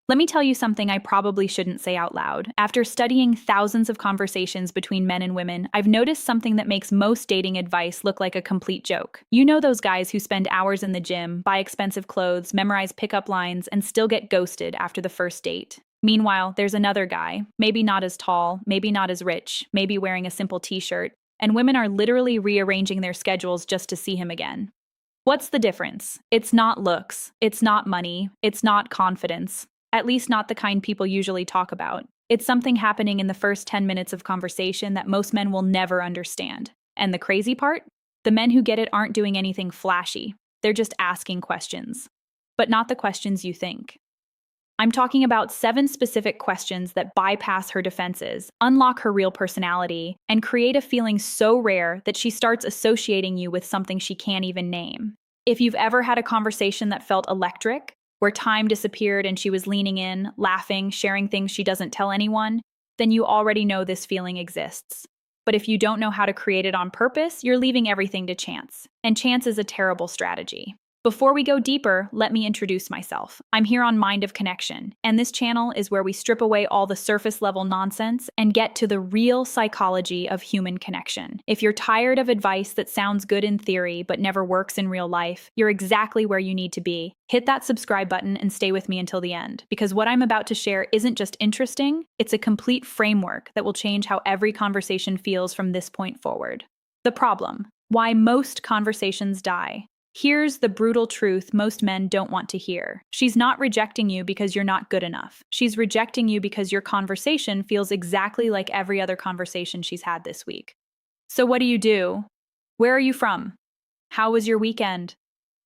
Let me tell you something I probably shouldn't say out loud. After studying thousands of conversations between men and women, I've noticed something that makes most dating advice look like a complete joke. You know those guys who spend hours in the gym, buy expensive clothes, memorize pickup lines, and still get ghosted after the first date? Meanwhile, there's another guy, maybe not as tall, maybe not as rich, maybe wearing a simple t-shirt, and women are literally rearranging their schedules just to see him again. What's the difference? It's not looks, it's not money, it's not confidence. At least not the kind people usually talk about. It's something happening in the first 10 minutes of conversation that most men will never understand. And the crazy part? The men who get it aren't doing anything flashy. They're just asking questions. But not the questions you think. I'm talking about 7 specific questions that bypass her defenses, unlock her real personality, and create a feeling so rare that she starts associating you with something she can't even name. If you've ever had a conversation that felt electric, where time disappeared and she was leaning in, laughing, sharing things she doesn't tell anyone, then you already know this feeling exists. But if you don't know how to create it on purpose, you're leaving everything to chance. And chance is a terrible strategy. Before we go deeper, let me introduce myself. I'm here on Mind of Connection, and this channel is where we strip away all the surface level nonsense and get to the real psychology of human connection. If you're tired of advice that sounds good in theory but never works in real life, you're exactly where you need to be. Hit that subscribe button and stay with me until the end, because what I'm about to share isn't just interesting, it's a complete framework that will change how every conversation feels from this point forward. The problem: why most conversations die. Here's the brutal truth most men don't want to hear. She's not rejecting you because you're not good enough. She's rejecting you because your conversation feels exactly like every other conversation she's had this week. So what do? Where are you from? How was your weekend?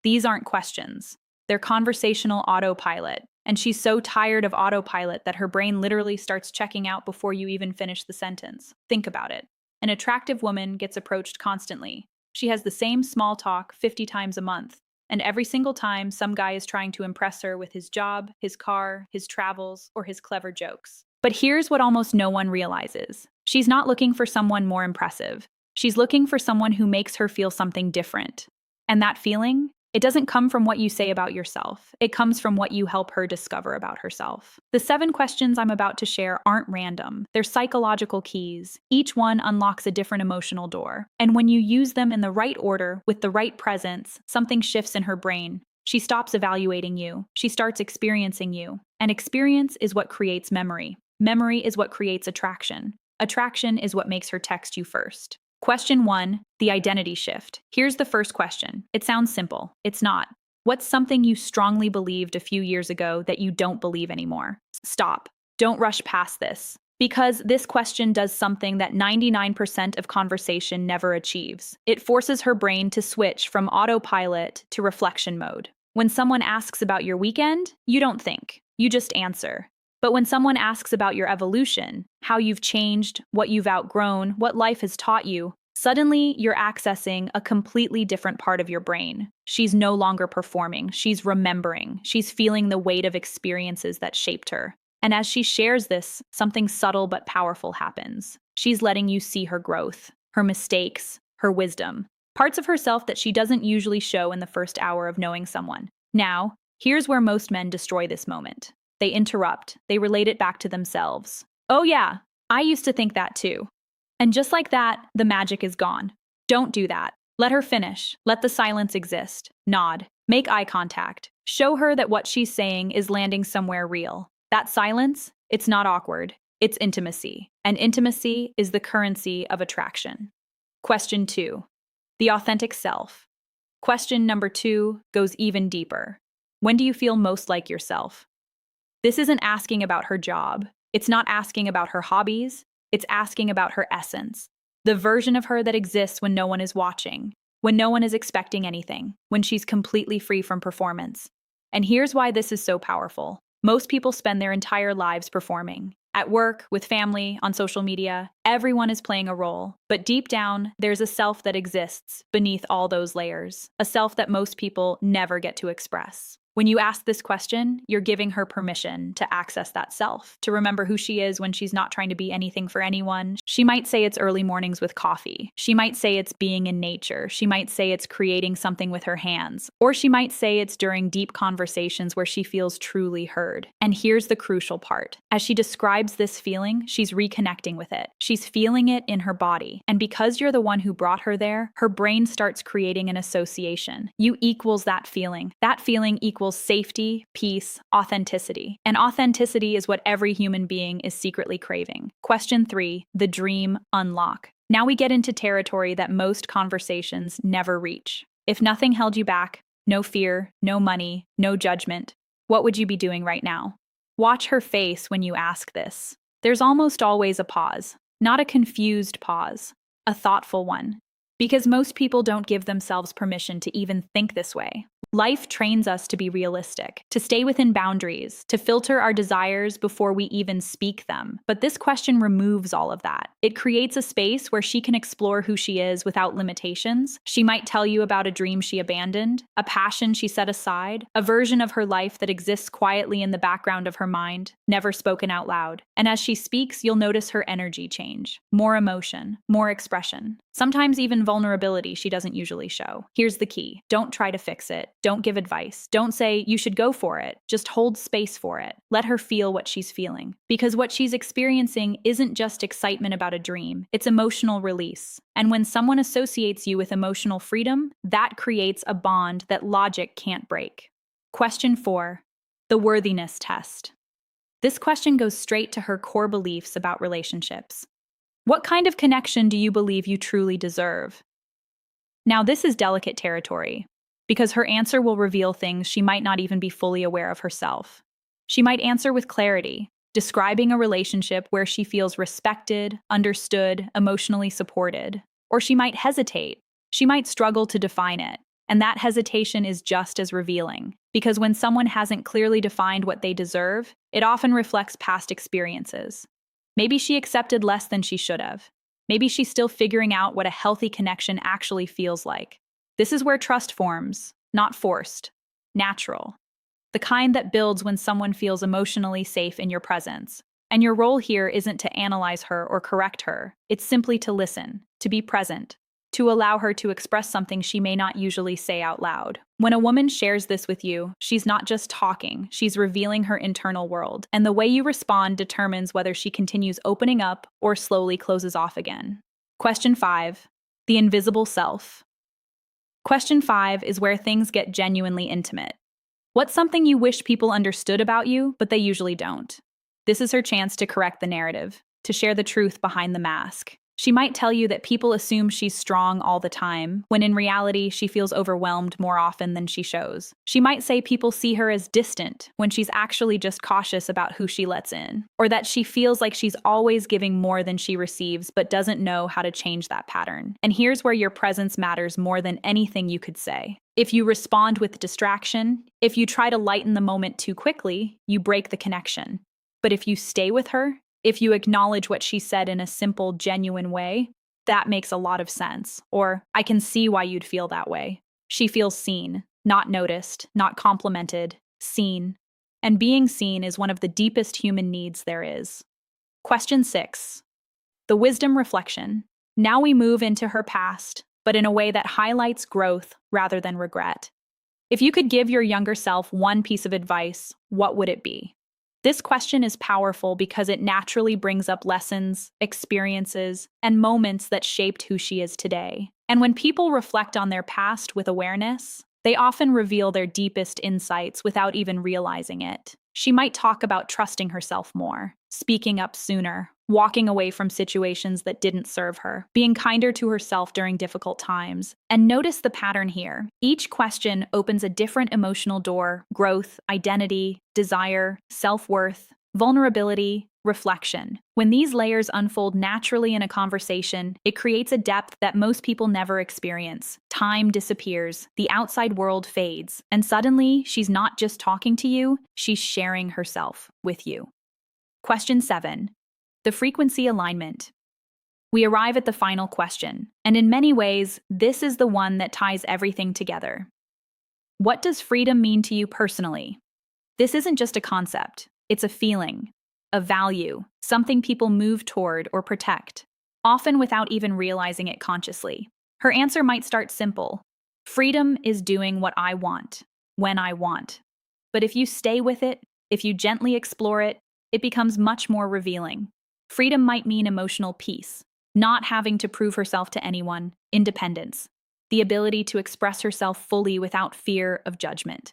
These aren't questions. They're conversational autopilot. And she's so tired of autopilot that her brain literally starts checking out before you even finish the sentence. Think about it. An attractive woman gets approached constantly. She has the same small talk 50 times a month, and every single time some guy is trying to impress her with his job, his car, his travels, or his clever jokes. But here's what almost no one realizes. She's not looking for someone more impressive. She's looking for someone who makes her feel something different. And that feeling? It doesn't come from what you say about yourself. It comes from what you help her discover about herself. The 7 questions I'm about to share aren't random. They're psychological keys. Each one unlocks a different emotional door. And when you use them in the right order, with the right presence, something shifts in her brain. She stops evaluating you. She starts experiencing you. And experience is what creates memory. Memory is what creates attraction. Attraction is what makes her text you first. Question 1, the identity shift. Here's the first question. It sounds simple. It's not. What's something you strongly believed a few years ago that you don't believe anymore? Stop. Don't rush past this. Because this question does something that 99% of conversation never achieves. It forces her brain to switch from autopilot to reflection mode. When someone asks about your weekend, you don't think. You just answer. But when someone asks about your evolution, how you've changed, what you've outgrown, what life has taught you, suddenly you're accessing a completely different part of your brain. She's no longer performing, she's remembering, she's feeling the weight of experiences that shaped her. And as she shares this, something subtle but powerful happens. She's letting you see her growth, her mistakes, her wisdom, parts of herself that she doesn't usually show in the first hour of knowing someone. Now, here's where most men destroy this moment. They interrupt. They relate it back to themselves. Oh yeah, I used to think that too. And just like that, the magic is gone. Don't do that. Let her finish. Let the silence exist. Nod. Make eye contact. Show her that what she's saying is landing somewhere real. That silence, it's not awkward. It's intimacy. And intimacy is the currency of attraction. Question 2, the authentic self. Question number 2 goes even deeper. When do you feel most like yourself? This isn't asking about her job. It's not asking about her hobbies. It's asking about her essence. The version of her that exists when no one is watching, when no one is expecting anything, when she's completely free from performance. And here's why this is so powerful. Most people spend their entire lives performing. At work, with family, on social media, everyone is playing a role. But deep down, there's a self that exists beneath all those layers. A self that most people never get to express. When you ask this question, you're giving her permission to access that self, to remember who she is when she's not trying to be anything for anyone. She might say it's early mornings with coffee. She might say it's being in nature. She might say it's creating something with her hands. Or she might say it's during deep conversations where she feels truly heard. And here's the crucial part. As she describes this feeling, she's reconnecting with it. She's feeling it in her body. And because you're the one who brought her there, her brain starts creating an association. You equals that feeling. That feeling equals safety, peace, authenticity. And authenticity is what every human being is secretly craving. Question 3, the dream unlock. Now we get into territory that most conversations never reach. If nothing held you back, no fear, no money, no judgment, what would you be doing right now? Watch her face when you ask this. There's almost always a pause, not a confused pause, a thoughtful one. Because most people don't give themselves permission to even think this way. Life trains us to be realistic, to stay within boundaries, to filter our desires before we even speak them. But this question removes all of that. It creates a space where she can explore who she is without limitations. She might tell you about a dream she abandoned, a passion she set aside, a version of her life that exists quietly in the background of her mind, never spoken out loud. And as she speaks, you'll notice her energy change. More emotion, more expression. Sometimes even vulnerability she doesn't usually show. Here's the key. Don't try to fix it. Don't give advice. Don't say, you should go for it. Just hold space for it. Let her feel what she's feeling. Because what she's experiencing isn't just excitement about a dream, it's emotional release. And when someone associates you with emotional freedom, that creates a bond that logic can't break. Question 4, the worthiness test. This question goes straight to her core beliefs about relationships. What kind of connection do you believe you truly deserve? Now, this is delicate territory, because her answer will reveal things she might not even be fully aware of herself. She might answer with clarity, describing a relationship where she feels respected, understood, emotionally supported. Or she might hesitate. She might struggle to define it. And that hesitation is just as revealing, because when someone hasn't clearly defined what they deserve, it often reflects past experiences. Maybe she accepted less than she should have. Maybe she's still figuring out what a healthy connection actually feels like. This is where trust forms, not forced, natural. The kind that builds when someone feels emotionally safe in your presence. And your role here isn't to analyze her or correct her. It's simply to listen, to be present, to allow her to express something she may not usually say out loud. When a woman shares this with you, she's not just talking, she's revealing her internal world. And the way you respond determines whether she continues opening up or slowly closes off again. Question 5, the invisible self. Question 5 is where things get genuinely intimate. What's something you wish people understood about you, but they usually don't? This is her chance to correct the narrative, to share the truth behind the mask. She might tell you that people assume she's strong all the time, when in reality she feels overwhelmed more often than she shows. She might say people see her as distant, when she's actually just cautious about who she lets in. Or that she feels like she's always giving more than she receives, but doesn't know how to change that pattern. And here's where your presence matters more than anything you could say. If you respond with distraction, if you try to lighten the moment too quickly, you break the connection. But if you stay with her, if you acknowledge what she said in a simple, genuine way, that makes a lot of sense. Or, I can see why you'd feel that way. She feels seen, not noticed, not complimented, seen. And being seen is one of the deepest human needs there is. Question 6, the wisdom reflection. Now we move into her past, but in a way that highlights growth rather than regret. If you could give your younger self one piece of advice, what would it be? This question is powerful because it naturally brings up lessons, experiences, and moments that shaped who she is today. And when people reflect on their past with awareness, they often reveal their deepest insights without even realizing it. She might talk about trusting herself more, speaking up sooner, walking away from situations that didn't serve her, being kinder to herself during difficult times. And notice the pattern here. Each question opens a different emotional door: growth, identity, desire, self-worth, vulnerability, reflection. When these layers unfold naturally in a conversation, it creates a depth that most people never experience. Time disappears, the outside world fades, and suddenly she's not just talking to you, she's sharing herself with you. Question 7. The frequency alignment. We arrive at the final question, and in many ways, this is the one that ties everything together. What does freedom mean to you personally? This isn't just a concept, it's a feeling, a value, something people move toward or protect, often without even realizing it consciously. Her answer might start simple. Freedom is doing what I want, when I want. But if you stay with it, if you gently explore it, it becomes much more revealing. Freedom might mean emotional peace, not having to prove herself to anyone, independence, the ability to express herself fully without fear of judgment.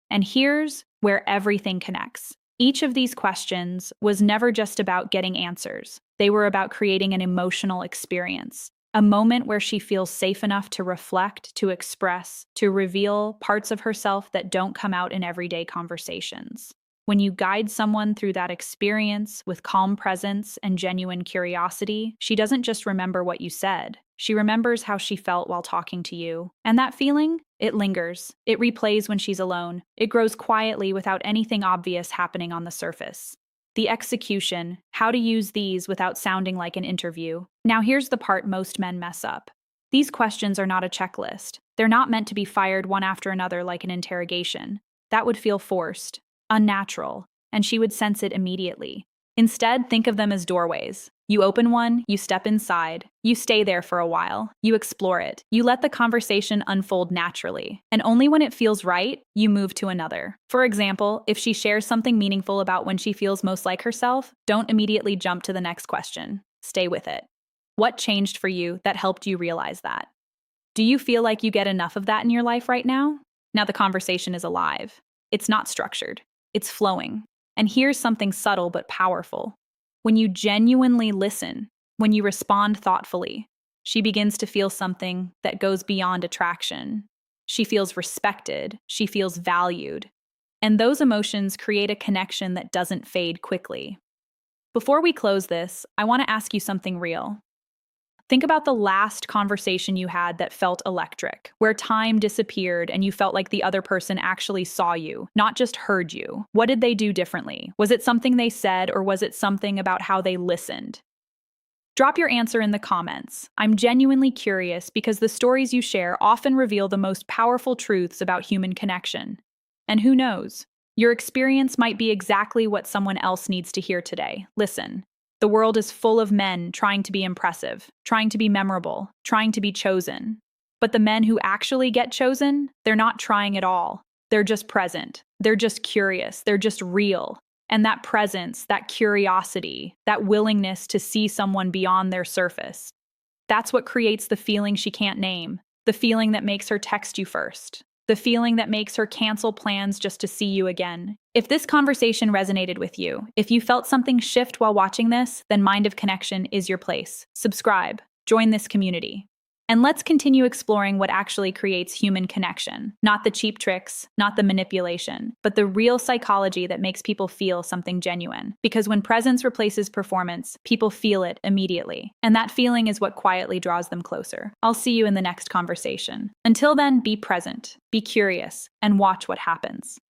And here's where everything connects. Each of these questions was never just about getting answers. They were about creating an emotional experience, a moment where she feels safe enough to reflect, to express, to reveal parts of herself that don't come out in everyday conversations. When you guide someone through that experience with calm presence and genuine curiosity, she doesn't just remember what you said. She remembers how she felt while talking to you. And that feeling, it lingers. It replays when she's alone. It grows quietly without anything obvious happening on the surface. The execution, how to use these without sounding like an interview. Now here's the part most men mess up. These questions are not a checklist. They're not meant to be fired one after another like an interrogation. That would feel forced, unnatural, and she would sense it immediately. Instead, think of them as doorways. You open one, you step inside, you stay there for a while, you explore it, you let the conversation unfold naturally, and only when it feels right, you move to another. For example, if she shares something meaningful about when she feels most like herself, don't immediately jump to the next question. Stay with it. What changed for you that helped you realize that? Do you feel like you get enough of that in your life right now? Now the conversation is alive. It's not structured. It's flowing. And here's something subtle but powerful. When you genuinely listen, when you respond thoughtfully, she begins to feel something that goes beyond attraction. She feels respected. She feels valued. And those emotions create a connection that doesn't fade quickly. Before we close this, I want to ask you something real. Think about the last conversation you had that felt electric, where time disappeared and you felt like the other person actually saw you, not just heard you. What did they do differently? Was it something they said, or was it something about how they listened? Drop your answer in the comments. I'm genuinely curious because the stories you share often reveal the most powerful truths about human connection. And who knows? Your experience might be exactly what someone else needs to hear today. Listen. The world is full of men trying to be impressive, trying to be memorable, trying to be chosen. But the men who actually get chosen, they're not trying at all. They're just present. They're just curious. They're just real. And that presence, that curiosity, that willingness to see someone beyond their surface, that's what creates the feeling she can't name, the feeling that makes her text you first, the feeling that makes her cancel plans just to see you again. If this conversation resonated with you, if you felt something shift while watching this, then Mind of Connection is your place. Subscribe, join this community. And let's continue exploring what actually creates human connection. Not the cheap tricks, not the manipulation, but the real psychology that makes people feel something genuine. Because when presence replaces performance, people feel it immediately. And that feeling is what quietly draws them closer. I'll see you in the next conversation. Until then, be present, be curious, and watch what happens.